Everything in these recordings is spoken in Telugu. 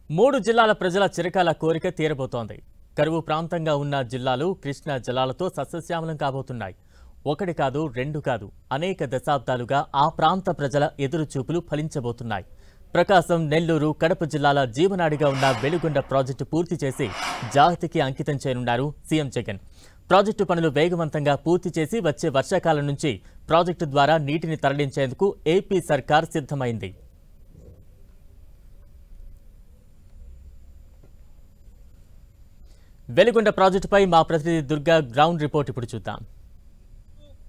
మూడు జిల్లాల ప్రజల చిరకాల కోరిక తీరబోతోంది. కరువు ప్రాంతంగా ఉన్న జిల్లాలు కృష్ణా జలాలతో సస్యశ్యామలం కాబోతున్నాయి. ఒకటి కాదు, రెండు కాదు, అనేక దశాబ్దాలుగా ఆ ప్రాంత ప్రజల ఎదురుచూపులు ఫలించబోతున్నాయి. ప్రకాశం, నెల్లూరు, కడప జిల్లాల జీవనాడిగా ఉన్న వెలుగొండ ప్రాజెక్టు పూర్తి చేసి జాతికి అంకితం చేయనున్నారు సీఎం జగన్. ప్రాజెక్టు పనులు వేగవంతంగా పూర్తి చేసి వచ్చే వర్షాకాలం నుంచి ప్రాజెక్టు ద్వారా నీటిని తరలించేందుకు ఏపీ సర్కార్ సిద్ధమైంది. వెలుగొండ ప్రాజెక్టుపై మా ప్రతినిధి దుర్గా గ్రౌండ్ రిపోర్ట్ ఇప్పుడు చూద్దాం.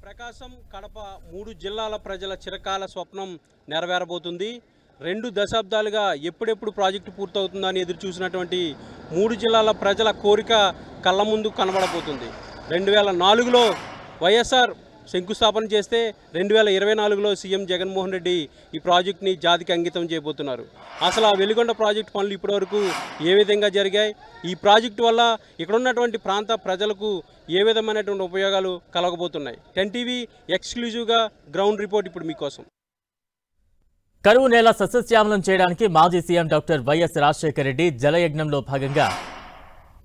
ప్రకాశం, కడప మూడు జిల్లాల ప్రజల చిరకాల స్వప్నం నెరవేరబోతుంది. 2 దశాబ్దాలుగా ఎప్పుడెప్పుడు ప్రాజెక్టు పూర్తవుతుందని ఎదురు చూసినటువంటి మూడు జిల్లాల ప్రజల కోరిక కళ్ళ ముందు కనబడబోతుంది. 2004లో వైఎస్ఆర్ శంకుస్థాపన చేస్తే 2024లో సీఎం జగన్మోహన్ రెడ్డి ఈ ప్రాజెక్టుని జాతికి అంకితం చేయబోతున్నారు. అసలు ఆ వెలుగొండ ప్రాజెక్టు పనులు ఇప్పటివరకు ఏ విధంగా జరిగాయి, ఈ ప్రాజెక్టు వల్ల ఇక్కడ ఉన్నటువంటి ప్రాంత ప్రజలకు ఏ విధమైనటువంటి ఉపయోగాలు కలగబోతున్నాయి, 10 టీవీ ఎక్స్క్లూజివ్గా గ్రౌండ్ రిపోర్ట్ ఇప్పుడు మీకోసం. కరువు నేల సస్యశ్యామలం చేయడానికి మాజీ CM doctor YS Rajasekhara Reddy జలయజ్ఞంలో భాగంగా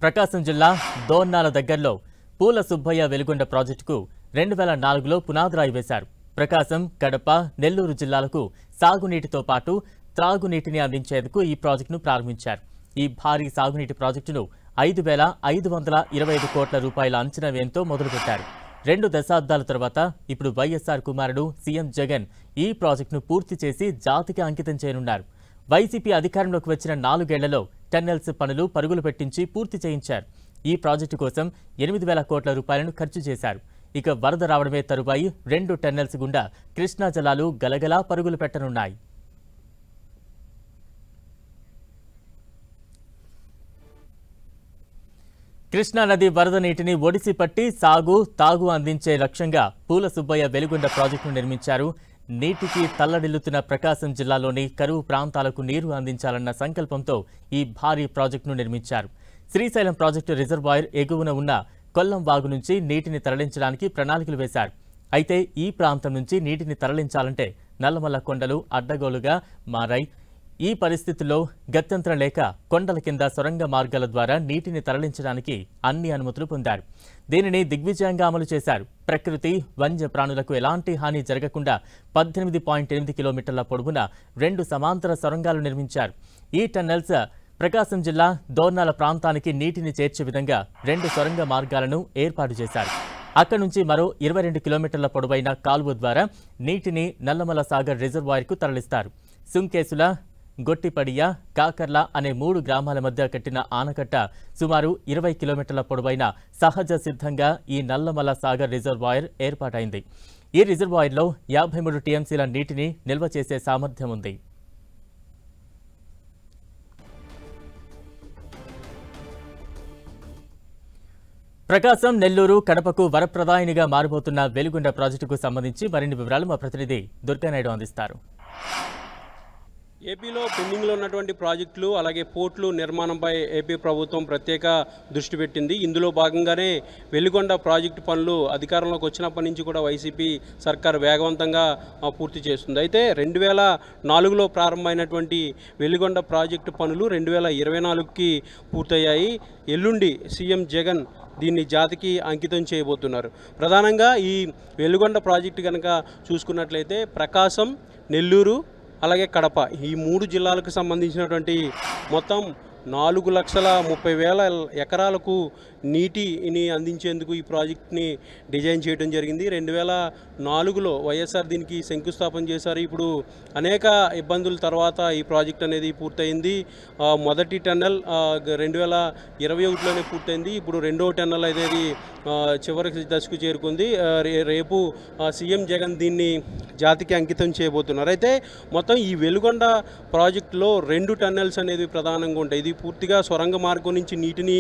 ప్రకాశం జిల్లా దోర్నాల దగ్గరలో పూల సుబ్బయ్య వెలుగొండ ప్రాజెక్టుకు 2004లో పునాదిరాయి వేశారు. ప్రకాశం, కడప, నెల్లూరు జిల్లాలకు సాగునీటితో పాటు త్రాగునీటిని అందించేందుకు ఈ ప్రాజెక్టును ప్రారంభించారు. ఈ భారీ సాగునీటి ప్రాజెక్టును 5,525 కోట్ల రూపాయల అంచనా వ్యయంతో మొదలుపెట్టారు. 2 దశాబ్దాల తర్వాత ఇప్పుడు వైఎస్ఆర్ కుమారుడు సీఎం జగన్ ఈ ప్రాజెక్టును పూర్తి చేసి జాతికి అంకితం చేయనున్నారు. వైసీపీ అధికారంలోకి వచ్చిన 4 ఏళ్లలో టన్నెల్స్ పనులు పరుగులు పెట్టించి పూర్తి చేయించారు. ఈ ప్రాజెక్టు కోసం 8,000 కోట్ల రూపాయలను ఖర్చు చేశారు. ఇక వరద రావడమే తరువాయి 2 టన్నెల్స్ గుండా కృష్ణా జలాలు గలగలా పరుగులు పెట్టనున్నాయి. కృష్ణానది వరద నీటిని ఒడిసి పట్టి సాగు, తాగు అందించే లక్ష్యంగా పూల సుబ్బయ్య వెలుగొండ ప్రాజెక్టును నిర్మించారు. నీటికి తల్లడిల్లుతున్న ప్రకాశం జిల్లాలోని కరువు ప్రాంతాలకు నీరు అందించాలన్న సంకల్పంతో ఈ భారీ ప్రాజెక్టును నిర్మించారు. శ్రీశైలం ప్రాజెక్టు రిజర్వాయర్ ఎగువన ఉన్న కొల్లం వాగు నుంచి నీటిని తరలించడానికి ప్రణాళికలు వేశారు. అయితే ఈ ప్రాంతం నుంచి నీటిని తరలించాలంటే నల్లమల్ల కొండలు అడ్డగోలుగా మారాయి. ఈ పరిస్థితుల్లో గత్యంతరం లేక కొండల కింద సొరంగ మార్గాల ద్వారా నీటిని తరలించడానికి అన్ని అనుమతులు పొందారు. దీనిని దిగ్విజయంగా అమలు చేశారు. ప్రకృతి, వన్య ప్రాణులకు ఎలాంటి హాని జరగకుండా 18.8 కిలోమీటర్ల పొడవున 2 సమాంతర సొరంగాలు నిర్మించారు. ఈ టన్నెల్స్ ప్రకాశం జిల్లా దోర్నాల ప్రాంతానికి నీటిని చేర్చే విధంగా 2 సొరంగ మార్గాలను ఏర్పాటు చేశారు. అక్కడి నుంచి మరో 22 కిలోమీటర్ల పొడవైన కాలువ ద్వారా నీటిని నల్లమల సాగర్ రిజర్వాయర్కు తరలిస్తారు. సుంకేసుల, గొట్టిపడియ, కాకర్ల అనే 3 గ్రామాల మధ్య కట్టిన ఆనకట్ట సుమారు 20 కిలోమీటర్ల పొడవైన సహజ సిద్ధంగా ఈ నల్లమల సాగర్ రిజర్వాయర్ ఏర్పాటైంది. ఈ రిజర్వాయర్లో 53 టీఎంసీల నీటిని నిల్వ చేసే సామర్థ్యం ఉంది. ప్రకాశం, నెల్లూరు, కడపకు వరప్రదాయినిగా మారబోతున్న వెలుగొండ ప్రాజెక్టుకు సంబంధించి మరిన్ని వివరాలు మా ప్రతినిధి దుర్గానాయుడు అందిస్తారు. ఏపీలో పెండింగ్లో ఉన్నటువంటి ప్రాజెక్టులు అలాగే పోర్టులు నిర్మాణంపై ఏపీ ప్రభుత్వం ప్రత్యేక దృష్టి పెట్టింది. ఇందులో భాగంగానే వెలుగొండ ప్రాజెక్టు పనులు అధికారంలోకి వచ్చినప్పటి నుంచి కూడా వైసీపీ సర్కార్ వేగవంతంగా పూర్తి చేస్తుంది. అయితే 2004లో ప్రారంభమైనటువంటి వెలుగొండ ప్రాజెక్టు పనులు 2024కి పూర్తయ్యాయి. ఎల్లుండి సీఎం జగన్ దీన్ని జాతికి అంకితం చేయబోతున్నారు. ప్రధానంగా ఈ వెలుగొండ ప్రాజెక్టు కనుక చూసుకున్నట్లయితే ప్రకాశం, నెల్లూరు అలాగే కడప ఈ 3 జిల్లాలకు సంబంధించినటువంటి మొత్తం 4,30,000 ఎకరాలకు నీటిని అందించేందుకు ఈ ప్రాజెక్ట్ని డిజైన్ చేయడం జరిగింది. 2004లో వైఎస్ఆర్ దీనికి శంకుస్థాపన చేశారు. ఇప్పుడు అనేక ఇబ్బందుల తర్వాత ఈ ప్రాజెక్ట్ అనేది పూర్తయింది. మొదటి టన్నెల్ 2021లోనే పూర్తయింది. ఇప్పుడు రెండవ టన్నెల్ అనేది చివరికి దశకు చేరుకుంది. రేపు సీఎం జగన్ దీన్ని జాతికి అంకితం చేయబోతున్నారు. అయితే మొత్తం ఈ వెలుగొండ ప్రాజెక్టులో 2 టన్నెల్స్ అనేది ప్రధానంగా ఉంటాయి. ఇది పూర్తిగా సొరంగ మార్గం నుంచి నీటిని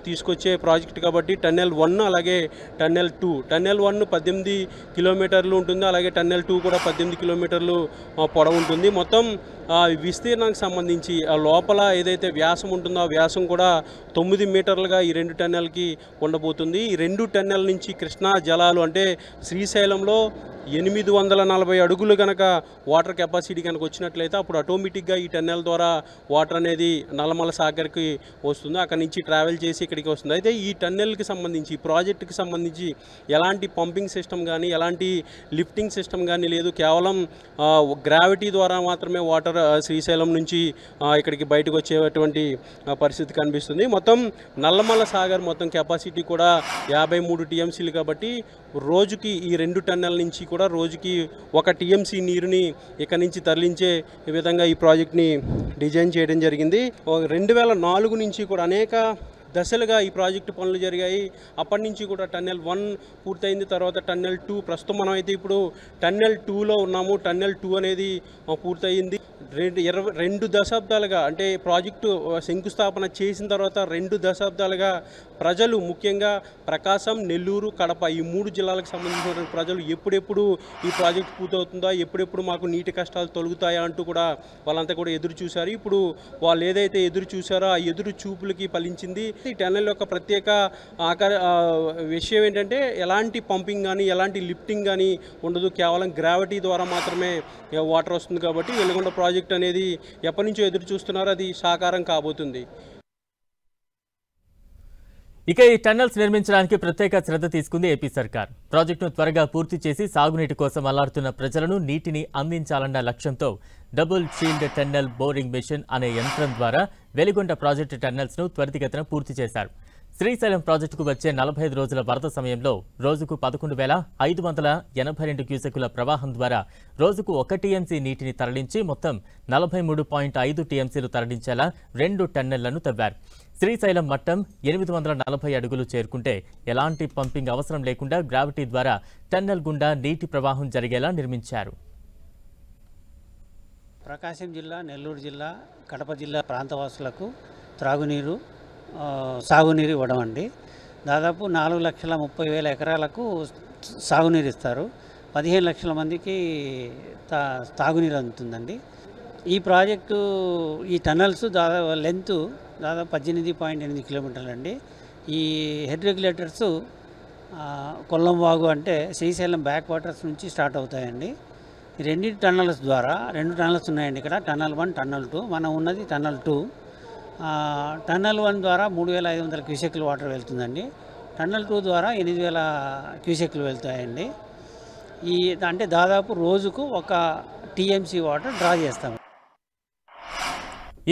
తీసుకొచ్చే ప్రాజెక్ట్ కాబట్టి టన్నెల్ 1 అలాగే టన్నెల్ 2. టన్నెల్ 1 18 కిలోమీటర్లు ఉంటుంది, అలాగే టన్నెల్ 2 కూడా 18 కిలోమీటర్లు పొడవు ఉంటుంది. మొత్తం విస్తీర్ణానికి సంబంధించి ఆ లోపల ఏదైతే వ్యాసం ఉంటుందో ఆ వ్యాసం కూడా 9 మీటర్లుగా ఈ 2 టన్నెల్కి ఉండబోతుంది. ఈ 2 టన్నెల్ నుంచి కృష్ణా జలాలు అంటే శ్రీశైలంలో 840 అడుగులు కనుక వాటర్ కెపాసిటీ కనుక వచ్చినట్లయితే అప్పుడు ఆటోమేటిక్గా ఈ టన్నెల్ ద్వారా వాటర్ అనేది నల్లమల సాగర్కి వస్తుంది, అక్కడి నుంచి ట్రావెల్ చేసి ఇక్కడికి వస్తుంది. అయితే ఈ టన్నెల్కి సంబంధించి ప్రాజెక్టుకి సంబంధించి ఎలాంటి పంపింగ్ సిస్టమ్ కానీ ఎలాంటి లిఫ్టింగ్ సిస్టమ్ కానీ లేదు, కేవలం గ్రావిటీ ద్వారా మాత్రమే వాటర్ శ్రీశైలం నుంచి ఇక్కడికి బయటకు వచ్చేటువంటి పరిస్థితి కనిపిస్తుంది. మొత్తం నల్లమల సాగర్ మొత్తం కెపాసిటీ కూడా 53 టీఎంసీలు కాబట్టి రోజుకి ఈ 2 టన్నెల్ నుంచి కూడా రోజుకి 1 టీఎంసీ నీరుని ఇక్కడ నుంచి తరలించే విధంగా ఈ ప్రాజెక్ట్ని డిజైన్ చేయడం జరిగింది. 2004 నుంచి కూడా అనేక దశలుగా ఈ ప్రాజెక్టు పనులు జరిగాయి. అప్పటి నుంచి కూడా టన్నెల్ 1 పూర్తయింది, తర్వాత టన్నెల్ 2, ప్రస్తుతం మనం అయితే ఇప్పుడు టన్నెల్ 2లో ఉన్నాము. టన్నెల్ 2 అనేది పూర్తయింది. 2 దశాబ్దాలుగా అంటే ప్రాజెక్టు శంకుస్థాపన చేసిన తర్వాత 2 దశాబ్దాలుగా ప్రజలు ముఖ్యంగా ప్రకాశం, నెల్లూరు, కడప ఈ 3 జిల్లాలకు సంబంధించిన ప్రజలు ఎప్పుడెప్పుడు ఈ ప్రాజెక్టు పూర్తవుతుందా, ఎప్పుడెప్పుడు మాకు నీటి కష్టాలు తొలగుతాయా అంటూ కూడా వాళ్ళంతా కూడా ఎదురు చూశారు. ఇప్పుడు వాళ్ళు ఏదైతే ఎదురు చూశారో ఆ ఎదురు చూపులకి ఫలించింది. ఈ టన్నెల్ యొక్క ప్రత్యేక విషయం ఏంటంటే ఎలాంటి పంపింగ్ కానీ ఎలాంటి లిఫ్టింగ్ కానీ ఉండదు, కేవలం గ్రావిటీ ద్వారా మాత్రమే వాటర్ వస్తుంది. కాబట్టి వెలుగొండ ప్రాజెక్ట్ అనేది ఎప్పటి నుంచో ఎదురు చూస్తున్నారో అది సాకారం కాబోతుంది. ఇక ఈ టన్నెల్స్ నిర్మించడానికి ప్రత్యేక శ్రద్ధ తీసుకుంది ఏపీ సర్కార్. ప్రాజెక్టును త్వరగా పూర్తి చేసి సాగునీటి కోసం అల్లాడుతున్న ప్రజలను నీటిని అందించాలన్న లక్ష్యంతో double shield tunnel boring machine అనే యంత్రం ద్వారా వెలుగొండ ప్రాజెక్టు టన్నెల్స్ను త్వరితగతిన పూర్తి చేశారు. శ్రీశైలం ప్రాజెక్టుకు వచ్చే 45 రోజుల వరద సమయంలో రోజుకు 11,582 క్యూసెక్కుల ప్రవాహం ద్వారా రోజుకు 1 టీఎంసీ నీటిని తరలించి మొత్తం 43.5 టీఎంసీలు తరలించేలా 2 టన్నెళ్లను తవ్వారు. శ్రీశైలం మట్టం 840 అడుగులు చేరుకుంటే ఎలాంటి పంపింగ్ అవసరం లేకుండా గ్రావిటీ ద్వారా టన్నెల్ గుండా నీటి ప్రవాహం జరిగేలా నిర్మించారు. ప్రకాశం జిల్లా, నెల్లూరు జిల్లా, కడప జిల్లా ప్రాంతవాసులకు త్రాగునీరు, సాగునీరు ఇవ్వడం అండి. దాదాపు 4,30,000 ఎకరాలకు సాగునీరు ఇస్తారు. 15 లక్షల మందికి తాగునీరు అందుతుందండి. ఈ ప్రాజెక్టు ఈ టన్నల్స్ లెంత్ దాదాపు 18.8 కిలోమీటర్లు అండి. ఈ హెడ్ రెగ్యులేటర్స్ కొల్లం వాగు అంటే శ్రీశైలం బ్యాక్ వాటర్స్ నుంచి స్టార్ట్ అవుతాయండి. ఈ 2 టన్నల్స్ ద్వారా 2 టన్నల్స్ ఉన్నాయండి ఇక్కడ, టన్నల్ 1, టన్నల్ 2. మనం ఉన్నది టన్నల్ 2. టన్నల్ 1 ద్వారా 3,500 క్యూసెక్లు వాటర్ వెళ్తుందండి. టన్నల్ 2 ద్వారా 8,000 క్యూసెక్లు వెళ్తాయండి. అంటే దాదాపు రోజుకు 1 టీఎంసీ వాటర్ డ్రా చేస్తాం.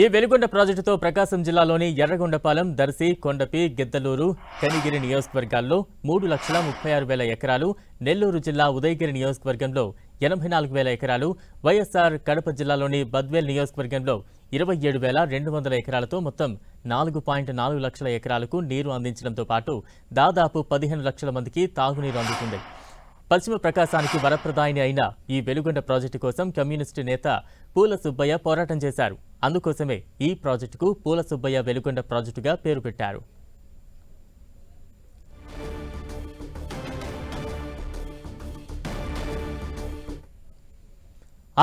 ఈ వెలుగొండ ప్రాజెక్టుతో ప్రకాశం జిల్లాలోని ఎర్రగొండపాలెం, దర్శి, కొండపి, గిద్దలూరు, కనిగిరి నియోజకవర్గాల్లో 3,36,000 ఎకరాలు, నెల్లూరు జిల్లా ఉదయగిరి నియోజకవర్గంలో 84,000 ఎకరాలు, వైఎస్ఆర్ కడప జిల్లాలోని బద్వేల్ నియోజకవర్గంలో 27,200 ఎకరాలతో మొత్తం 4.4 లక్షల ఎకరాలకు నీరు అందించడంతో పాటు దాదాపు 15 లక్షల మందికి తాగునీరు అందుతుంది. పశ్చిమ ప్రకాశానికి వరప్రదాయిని అయిన ఈ వెలుగొండ ప్రాజెక్టు కోసం కమ్యూనిస్టు నేత పూల సుబ్బయ్య పోరాటం చేశారు. అందుకోసమే ఈ ప్రాజెక్టుకు పూల సుబ్బయ్య వెలుగొండ ప్రాజెక్టుగా పేరు పెట్టారు.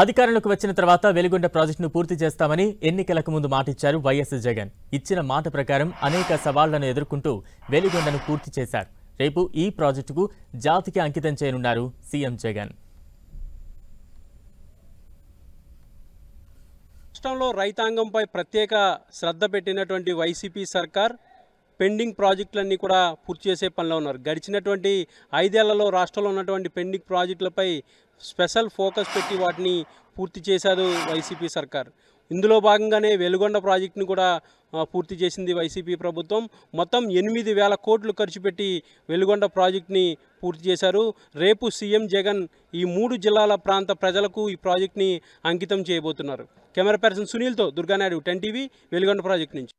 అధికారంలోకి వచ్చిన తర్వాత వెలుగొండ ప్రాజెక్టును పూర్తి చేస్తామని ఎన్నికలకు ముందు మాటిచ్చారు వైఎస్ జగన్. ఇచ్చిన మాట ప్రకారం అనేక సవాళ్లను ఎదుర్కొంటూ వెలుగొండను పూర్తి చేశారు. రేపు ఈ ప్రాజెక్టుకు జాతికి అంకితం చేయనున్నారు సీఎం జగన్. రాష్ట్రంలో రైతాంగంపై ప్రత్యేక శ్రద్ధ పెట్టినటువంటి వైసీపీ సర్కార్ పెండింగ్ ప్రాజెక్టులన్నీ కూడా పూర్తి చేసే పనిలో ఉన్నారు. గడిచినటువంటి 5 ఏళ్లలో రాష్ట్రంలో ఉన్నటువంటి పెండింగ్ ప్రాజెక్టులపై స్పెషల్ ఫోకస్ పెట్టి వాటిని పూర్తి చేశారు వైసీపీ సర్కార్. ఇందులో భాగంగానే వెలుగొండ ప్రాజెక్టును కూడా పూర్తి చేసింది వైసీపీ ప్రభుత్వం. మొత్తం 8,000 కోట్లు ఖర్చు పెట్టి వెలుగొండ ప్రాజెక్టుని పూర్తి చేశారు. రేపు సీఎం జగన్ ఈ 3 జిల్లాల ప్రాంత ప్రజలకు ఈ ప్రాజెక్టుని అంకితం చేయబోతున్నారు. కెమెరా పర్సన్ సునీల్తో దుర్గానాయుడు, 10 టీవీ, వెలుగొండ ప్రాజెక్టు నుంచి.